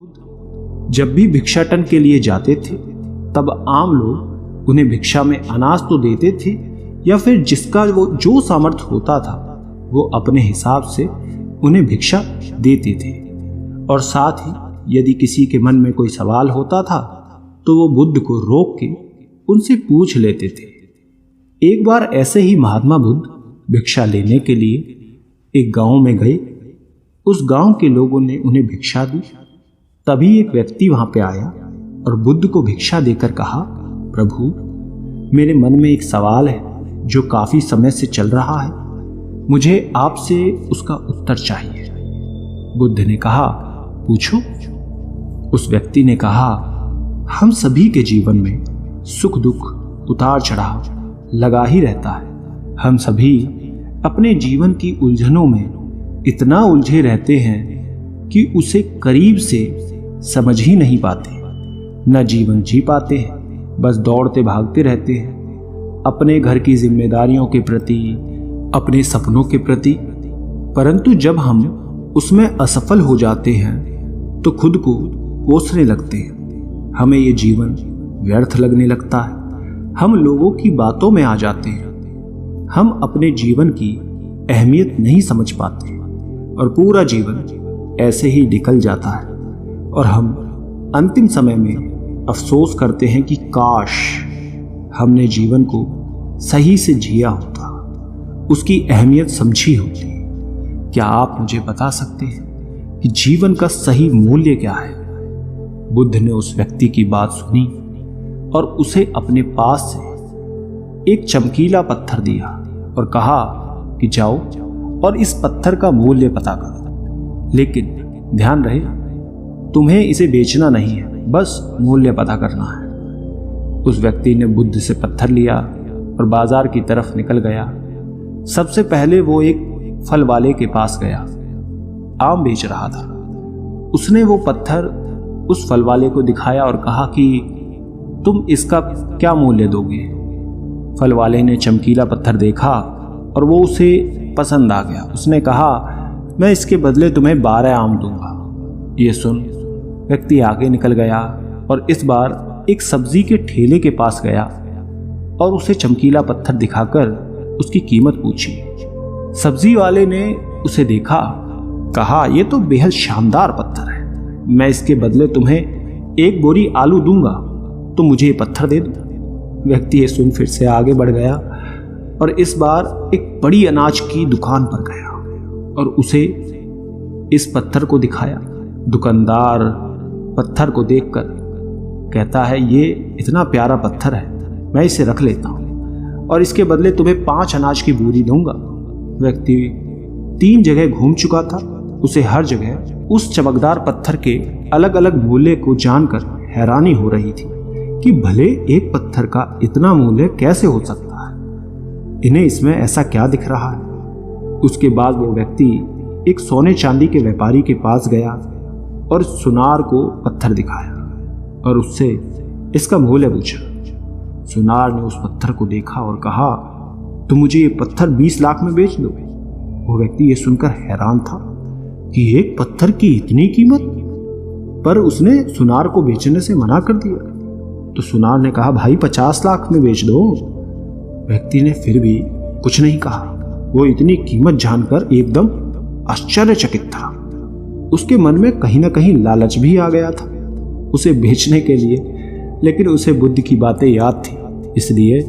जब भी भिक्षाटन के लिए जाते थे तब आम लोग उन्हें भिक्षा में अनाज तो देते थे या फिर जिसका वो जो सामर्थ्य होता था वो अपने हिसाब से उन्हें भिक्षा देते थे। और साथ ही यदि किसी के मन में कोई सवाल होता था तो वो बुद्ध को रोक के उनसे पूछ लेते थे। एक बार ऐसे ही महात्मा बुद्ध भिक्षा लेने के लिए एक गांव में गए। उस गांव के लोगों ने उन्हें भिक्षा दी। तभी एक व्यक्ति वहां पे आया और बुद्ध को भिक्षा देकर कहा, प्रभु, मेरे मन में एक सवाल है जो काफी समय से चल रहा है, मुझे आपसे उसका उत्तर चाहिए। बुद्ध ने कहा, पूछो। उस व्यक्ति ने कहा, हम सभी के जीवन में सुख दुख उतार चढ़ाव लगा ही रहता है। हम सभी अपने जीवन की उलझनों में इतना उलझे रहते हैं कि उसे करीब से समझ ही नहीं पाते, न जीवन जी पाते हैं, बस दौड़ते भागते रहते हैं अपने घर की जिम्मेदारियों के प्रति, अपने सपनों के प्रति। परंतु जब हम उसमें असफल हो जाते हैं तो खुद को कोसने लगते हैं। हमें ये जीवन व्यर्थ लगने लगता है। हम लोगों की बातों में आ जाते हैं। हम अपने जीवन की अहमियत नहीं समझ पाते और पूरा जीवन ऐसे ही निकल जाता है। और हम अंतिम समय में अफसोस करते हैं कि काश हमने जीवन को सही से जिया होता, उसकी अहमियत समझी होती। क्या आप मुझे बता सकते हैं कि जीवन का सही मूल्य क्या है? बुद्ध ने उस व्यक्ति की बात सुनी और उसे अपने पास से एक चमकीला पत्थर दिया और कहा कि जाओ और इस पत्थर का मूल्य पता करो, लेकिन ध्यान रहे तुम्हें इसे बेचना नहीं है, बस मूल्य पता करना है। उस व्यक्ति ने बुद्ध से पत्थर लिया और बाजार की तरफ निकल गया। सबसे पहले वो एक फल वाले के पास गया, आम बेच रहा था। उसने वो पत्थर उस फल वाले को दिखाया और कहा कि तुम इसका क्या मूल्य दोगे? फल वाले ने चमकीला पत्थर देखा और वो उसे पसंद आ गया। उसने कहा, मैं इसके बदले तुम्हें 12 आम दूंगा। ये सुन व्यक्ति आगे निकल गया और इस बार एक सब्जी के ठेले के पास गया और उसे चमकीला पत्थर दिखाकर उसकी कीमत पूछी। सब्जी वाले ने उसे देखा, कहा, यह तो बेहद शानदार पत्थर है, मैं इसके बदले तुम्हें 1 बोरी आलू दूंगा, तो मुझे ये पत्थर दे दो। व्यक्ति ये सुन फिर से आगे बढ़ गया और इस बार एक बड़ी अनाज की दुकान पर गया और उसे इस पत्थर को दिखाया। दुकानदार पत्थर को देखकर कहता है, ये इतना प्यारा पत्थर है, मैं इसे रख लेता हूं और इसके बदले तुम्हें 5 अनाज की बोरी दूंगा। व्यक्ति 3 जगह घूम चुका था। उसे हर जगह उस चमकदार पत्थर के अलग अलग मूल्य को जानकर हैरानी हो रही थी कि भले एक पत्थर का इतना मूल्य कैसे हो सकता है, इन्हें इसमें ऐसा क्या दिख रहा है। उसके बाद वो व्यक्ति एक सोने चांदी के व्यापारी के पास गया और सुनार को पत्थर दिखाया और उससे इसका मूल्य पूछा। सुनार ने उस पत्थर को देखा और कहा, तुम मुझे ये पत्थर 20 लाख में बेच दो। वो व्यक्ति ये सुनकर हैरान था कि एक पत्थर की इतनी कीमत, पर उसने सुनार को बेचने से मना कर दिया। तो सुनार ने कहा, भाई 50 लाख में बेच दो। व्यक्ति ने फिर भी कुछ नहीं कहा। वो इतनी कीमत जानकर एकदम आश्चर्यचकित था। उसके मन में कहीं ना कहीं लालच भी आ गया था उसे बेचने के लिए, लेकिन उसे बुद्ध की बातें याद थी, इसलिए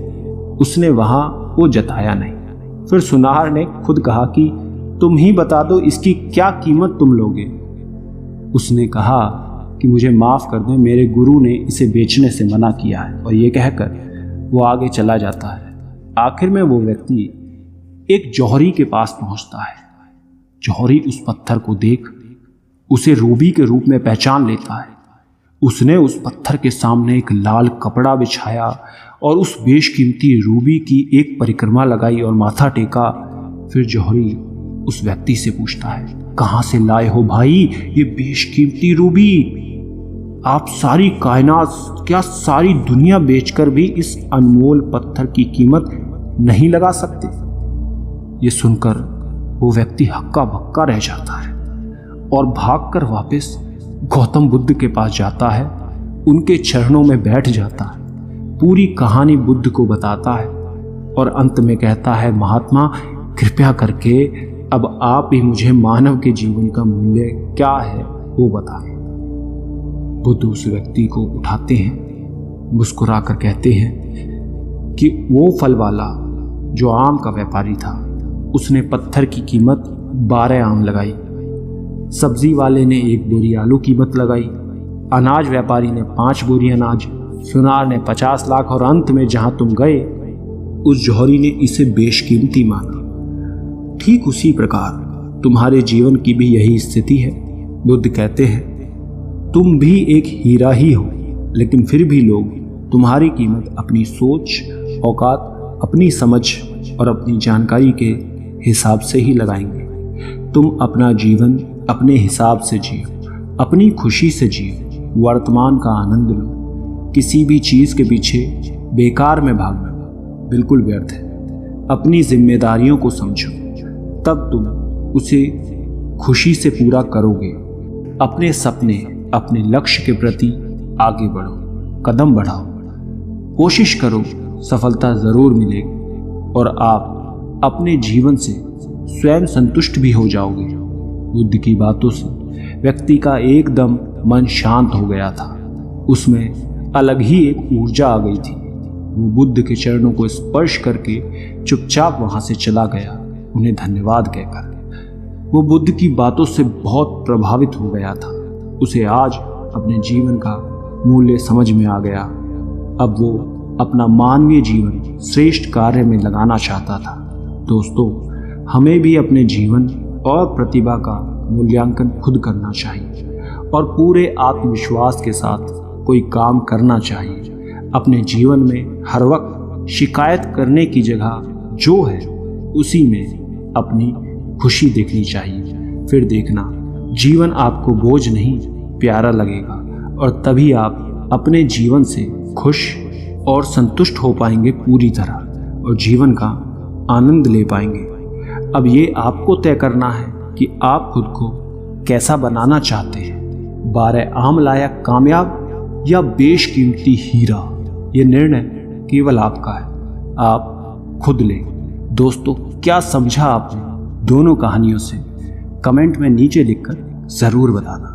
उसने वहां वो जताया नहीं। फिर सुनार ने खुद कहा कि तुम ही बता दो इसकी क्या कीमत तुम लोगे। उसने कहा कि मुझे माफ कर दें, मेरे गुरु ने इसे बेचने से मना किया है। और ये कहकर वो आगे चला जाता है। आखिर में वो व्यक्ति एक जौहरी के पास पहुंचता है। जौहरी उस पत्थर को देख उसे रूबी के रूप में पहचान लेता है। उसने उस पत्थर के सामने एक लाल कपड़ा बिछाया और उस बेशकीमती रूबी की एक परिक्रमा लगाई और माथा टेका। फिर जौहरी उस व्यक्ति से पूछता है, कहां से लाए हो भाई ये बेशकीमती रूबी? आप सारी कायनात, क्या सारी दुनिया बेचकर भी इस अनमोल पत्थर की कीमत नहीं लगा सकते? ये सुनकर वो व्यक्ति हक्का बक्का रह जाता है और भागकर वापस गौतम बुद्ध के पास जाता है, उनके चरणों में बैठ जाता है, पूरी कहानी बुद्ध को बताता है और अंत में कहता है, महात्मा कृपया करके अब आप ही मुझे मानव के जीवन का मूल्य क्या है वो बताएं। बुद्ध उस व्यक्ति को उठाते हैं, मुस्कुरा कर कहते हैं कि वो फल वाला जो आम का व्यापारी था, उसने पत्थर की कीमत 12 आम लगाई, सब्जी वाले ने 1 बोरी आलू कीमत लगाई, अनाज व्यापारी ने 5 बोरी अनाज, सुनार ने 50 लाख और अंत में जहां तुम गए उस जौहरी ने इसे बेशकीमती माना। ठीक उसी प्रकार तुम्हारे जीवन की भी यही स्थिति है। बुद्ध कहते हैं तुम भी एक हीरा ही हो, लेकिन फिर भी लोग तुम्हारी कीमत अपनी सोच, औकात, अपनी समझ और अपनी जानकारी के हिसाब से ही लगाएंगे। तुम अपना जीवन अपने हिसाब से जियो, अपनी खुशी से जियो, वर्तमान का आनंद लो। किसी भी चीज़ के पीछे बेकार में भागना बिल्कुल व्यर्थ है। अपनी जिम्मेदारियों को समझो, तब तुम उसे खुशी से पूरा करोगे। अपने सपने, अपने लक्ष्य के प्रति आगे बढ़ो, कदम बढ़ाओ, कोशिश करो, सफलता जरूर मिलेगी और आप अपने जीवन से स्वयं संतुष्ट भी हो जाओगे। बुद्ध की बातों से व्यक्ति का एकदम मन शांत हो गया था। उसमें अलग ही एक ऊर्जा आ गई थी। वो बुद्ध के चरणों को स्पर्श करके चुपचाप वहां से चला गया, उन्हें धन्यवाद कहकर। वो बुद्ध की बातों से बहुत प्रभावित हो गया था। उसे आज अपने जीवन का मूल्य समझ में आ गया। अब वो अपना मानवीय जीवन श्रेष्ठ कार्य में लगाना चाहता था। दोस्तों, हमें भी अपने जीवन और प्रतिभा का मूल्यांकन खुद करना चाहिए और पूरे आत्मविश्वास के साथ कोई काम करना चाहिए। अपने जीवन में हर वक्त शिकायत करने की जगह जो है उसी में अपनी खुशी देखनी चाहिए। फिर देखना जीवन आपको बोझ नहीं प्यारा लगेगा और तभी आप अपने जीवन से खुश और संतुष्ट हो पाएंगे पूरी तरह और जीवन का आनंद ले पाएंगे। अब ये आपको तय करना है कि आप खुद को कैसा बनाना चाहते हैं, 12 आम लायक कामयाब या बेशकीमती हीरा। ये निर्णय केवल आपका है, आप खुद लें। दोस्तों, क्या समझा आपने दोनों कहानियों से? कमेंट में नीचे लिखकर ज़रूर बताना।